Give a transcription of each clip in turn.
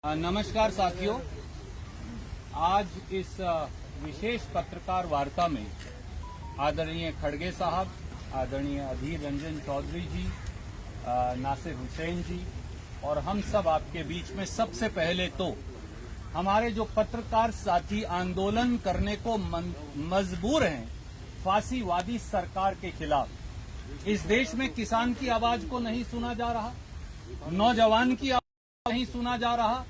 नमस्कार साथियों, आज इस विशेष पत्रकार वार्ता में आदरणीय खड़गे साहब, आदरणीय अधीर रंजन चौधरी जी, नासिर हुसैन जी और हम सब आपके बीच में सबसे पहले तो हमारे जो पत्रकार साथी आंदोलन करने को मजबूर हैं फांसीवादी सरकार के खिलाफ। इस देश में किसान की आवाज को नहीं सुना जा रहा, नौजवान की नहीं सुना जा रहा,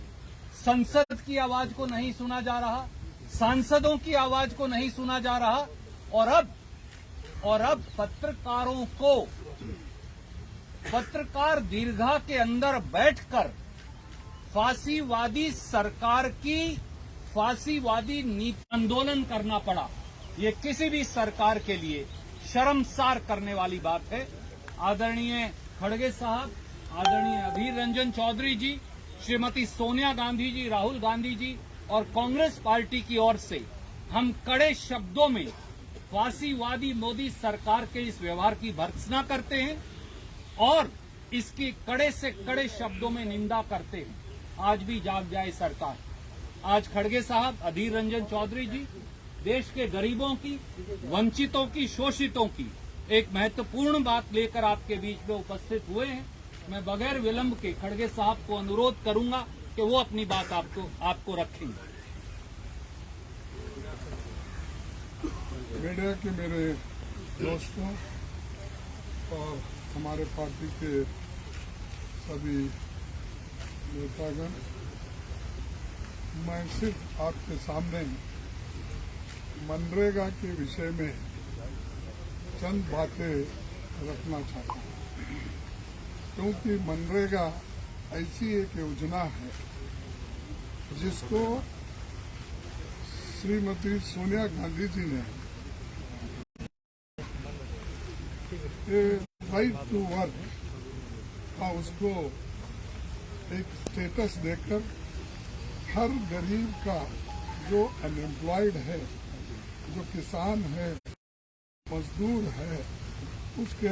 संसद की आवाज को नहीं सुना जा रहा, सांसदों की आवाज को नहीं सुना जा रहा और अब पत्रकारों को पत्रकार दीर्घा के अंदर बैठकर फांसीवादी सरकार की फांसीवादी नीति आंदोलन करना पड़ा। ये किसी भी सरकार के लिए शर्मसार करने वाली बात है। आदरणीय खड़गे साहब, आदरणीय अधीर रंजन चौधरी जी, श्रीमती सोनिया गांधी जी, राहुल गांधी जी और कांग्रेस पार्टी की ओर से हम कड़े शब्दों में फांसीवादी मोदी सरकार के इस व्यवहार की भर्त्सना करते हैं और इसकी कड़े से कड़े शब्दों में निंदा करते हैं। आज भी जाग जाए सरकार। आज खड़गे साहब, अधीर रंजन चौधरी जी देश के गरीबों की, वंचितों की, शोषितों की एक महत्वपूर्ण बात लेकर आपके बीच में उपस्थित हुए हैं। मैं बगैर विलंब के खड़गे साहब को अनुरोध करूंगा कि वो अपनी बात आपको रखेंगे। मीडिया के मेरे दोस्तों और हमारे पार्टी के सभी नेतागण, मैं सिर्फ आपके सामने मनरेगा के विषय में चंद बातें रखना चाहता हूँ, क्योंकि मनरेगा ऐसी एक योजना है जिसको श्रीमती सोनिया गांधी जी ने राइट टू वर्क का उसको एक स्टेटस देकर हर गरीब का जो अनएम्प्लॉयड है, जो किसान है, मजदूर है, उसके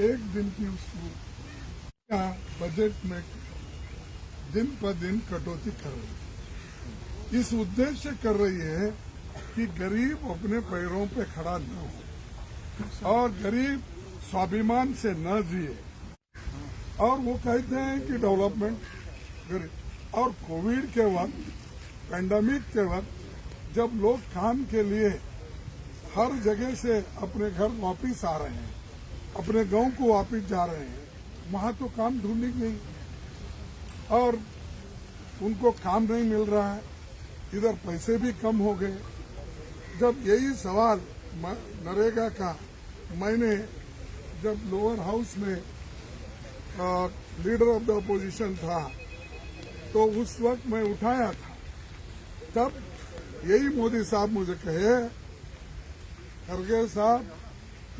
एक दिन की उसका बजट में दिन पर दिन कटौती कर रही है। इस उद्देश्य कर रही है कि गरीब अपने पैरों पे खड़ा न हो और गरीब स्वाभिमान से न जिए। और वो कहते हैं कि डेवलपमेंट गरीब। और कोविड के वक्त, पैंडेमिक के वक्त, जब लोग काम के लिए हर जगह से अपने घर वापिस आ रहे हैं, अपने गांव को वापिस जा रहे हैं, वहां तो काम ढूंढी गई और उनको काम नहीं मिल रहा है, इधर पैसे भी कम हो गए। जब यही सवाल नरेगा का मैंने जब लोअर हाउस में लीडर ऑफ द अपोजिशन था तो उस वक्त मैं उठाया था, तब यही मोदी साहब मुझे कहे, खड़गे साहब,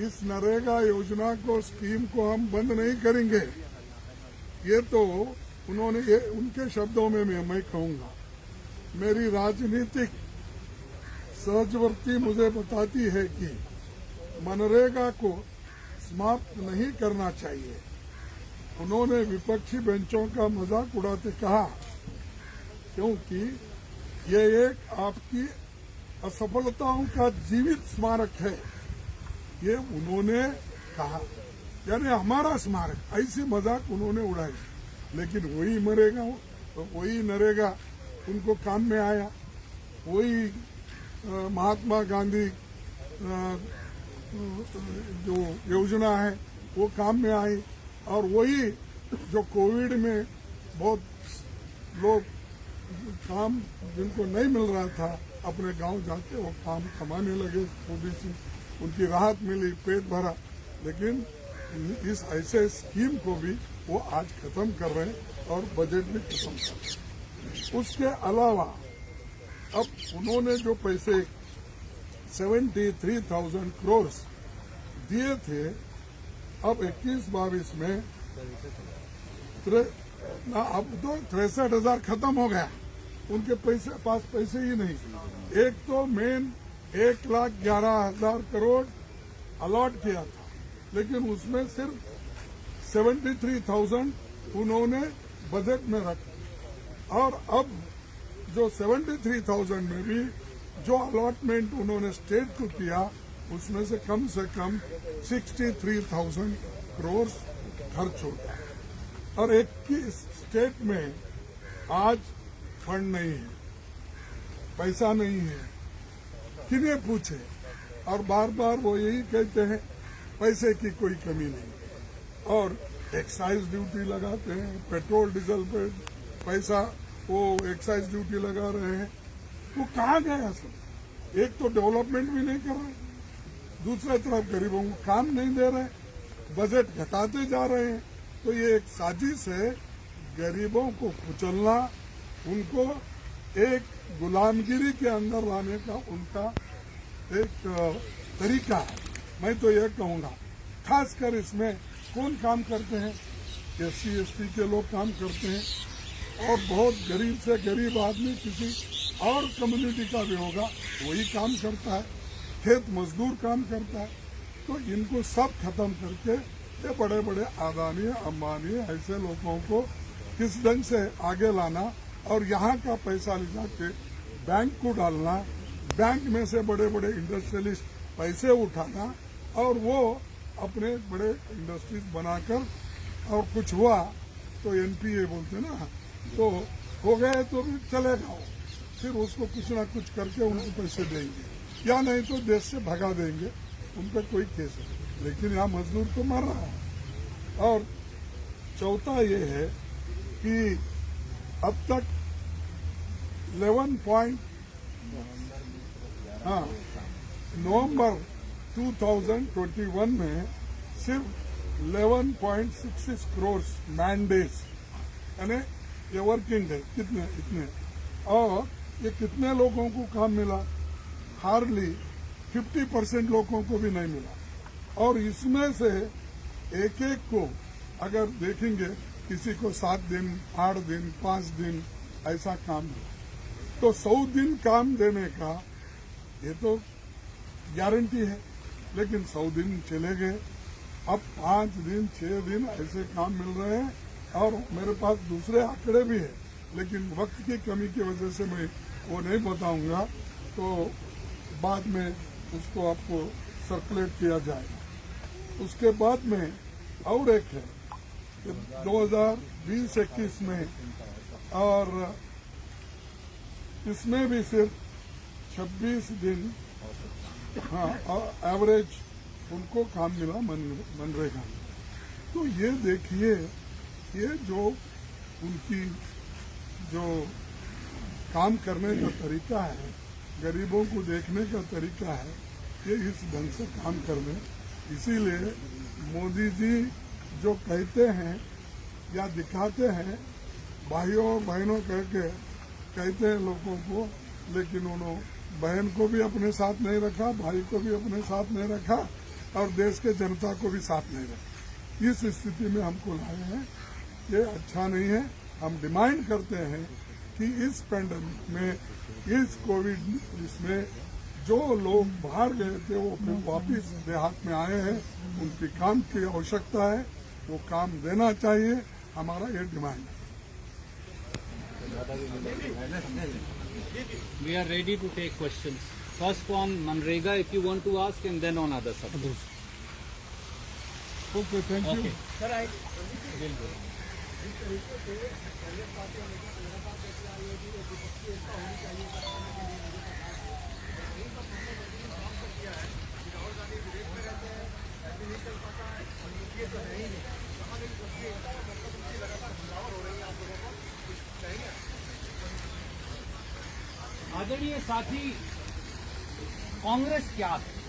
इस नरेगा योजना को, स्कीम को हम बंद नहीं करेंगे। ये तो उन्होंने, ये उनके शब्दों में मैं कहूंगा, मेरी राजनीतिक सहजवर्ती मुझे बताती है कि मनरेगा को समाप्त नहीं करना चाहिए। उन्होंने विपक्षी बेंचों का मजाक उड़ाते कहा, क्योंकि ये एक आपकी असफलताओं का जीवित स्मारक है, ये उन्होंने कहा, यानी हमारा स्मारक, ऐसी मजाक उन्होंने उड़ाई। लेकिन वही मरेगा, तो वही नरेगा उनको काम में आया, वही महात्मा गांधी जो योजना है वो काम में आई, और वही जो कोविड में बहुत लोग काम जिनको नहीं मिल रहा था अपने गांव जाके वो काम कमाने लगे, थोड़ी सी उनकी राहत मिली, पेट भरा। लेकिन इस ऐसे स्कीम को भी वो आज खत्म कर रहे हैं और बजट भी खत्म कर रहे हैं। उसके अलावा अब उन्होंने जो पैसे 73,000 करोड़ दिए थे, अब 21-22 में अब तो 63,000 खत्म हो गया, उनके पास पैसे ही नहीं। एक तो मेन 1,11,000 करोड़ अलॉट किया था, लेकिन उसमें सिर्फ 73,000 उन्होंने बजट में रखा और अब जो 73,000 में भी जो अलॉटमेंट उन्होंने स्टेट को किया उसमें से कम 63,000 करोड़ खर्च हो गया और 21 स्टेट में आज फंड नहीं है, पैसा नहीं है, किन्हें पूछे। और बार बार वो यही कहते हैं पैसे की कोई कमी नहीं और एक्साइज ड्यूटी लगाते हैं, पेट्रोल डीजल पे पैसा वो एक्साइज ड्यूटी लगा रहे हैं। वो कहाँ गया सब? एक तो डेवलपमेंट भी नहीं कर रहे, दूसरी तरफ गरीबों को काम नहीं दे रहे, बजट घटाते जा रहे हैं। तो ये एक साजिश है गरीबों को कुचलना, उनको एक गुलामगिरी के अंदर लाने का उनका एक तरीका है। मैं तो यह कहूँगा खासकर इसमें कौन काम करते हैं? SC ST के लोग काम करते हैं और बहुत गरीब से गरीब आदमी किसी और कम्युनिटी का भी होगा वही काम करता है, खेत मजदूर काम करता है। तो इनको सब खत्म करके ये बड़े बड़े अदानी अंबानी ऐसे लोगों को किस ढंग से आगे लाना और यहाँ का पैसा ले जाके बैंक को डालना, बैंक में से बड़े बड़े इंडस्ट्रियलिस्ट पैसे उठाना और वो अपने बड़े इंडस्ट्रीज बनाकर और कुछ हुआ तो NPA बोलते ना, तो हो गए तो भी चलेगा वो, फिर उसको कुछ ना कुछ करके उनको पैसे देंगे या नहीं तो देश से भगा देंगे, उन पर कोई केस है। लेकिन यहाँ मजदूर तो मर रहा है। और चौथा ये है कि अब तक 11 नवंबर 2021 में सिर्फ 11.66 करोड़ मैन डेज यानी ये वर्किंग डे कितने इतने, और ये कितने लोगों को काम मिला? हार्डली 50% लोगों को भी नहीं मिला। और इसमें से एक एक को अगर देखेंगे किसी को 7 दिन 8 दिन 5 दिन ऐसा काम है, तो 100 दिन काम देने का ये तो गारंटी है। लेकिन 100 दिन चले गए, अब 5 दिन 6 दिन ऐसे काम मिल रहे हैं। और मेरे पास दूसरे आंकड़े भी है लेकिन वक्त की कमी की वजह से मैं वो नहीं बताऊंगा, तो बाद में उसको आपको सर्कुलेट किया जाएगा। उसके बाद में और एक है 2020-21 में, और इसमें भी सिर्फ 26 दिन एवरेज उनको काम मिला मनरेगा में। तो ये देखिए ये जो उनकी जो काम करने का तरीका है, गरीबों को देखने का तरीका है, ये इस ढंग से काम कर रहे। इसीलिए मोदी जी जो कहते हैं या दिखाते हैं भाइयों बहनों करके कहते हैं लोगों को, लेकिन उन्होंने बहन को भी अपने साथ नहीं रखा, भाई को भी अपने साथ नहीं रखा और देश के जनता को भी साथ नहीं रखा। इस स्थिति में हमको लाए हैं, ये अच्छा नहीं है। हम डिमांड करते हैं कि इस पेंडेमिक में, इस कोविड इसमें जो लोग बाहर गए थे वो फिर वापिस देहात में आए हैं, उनकी काम की आवश्यकता है, वो काम देना चाहिए, हमारा ये डिमांड है। We are ready to take questions. First on Manrega, if you want to ask, and then on other subjects. Okay, thank you. Okay. Sir, I will go. आदरणीय साथी, कांग्रेस क्या है?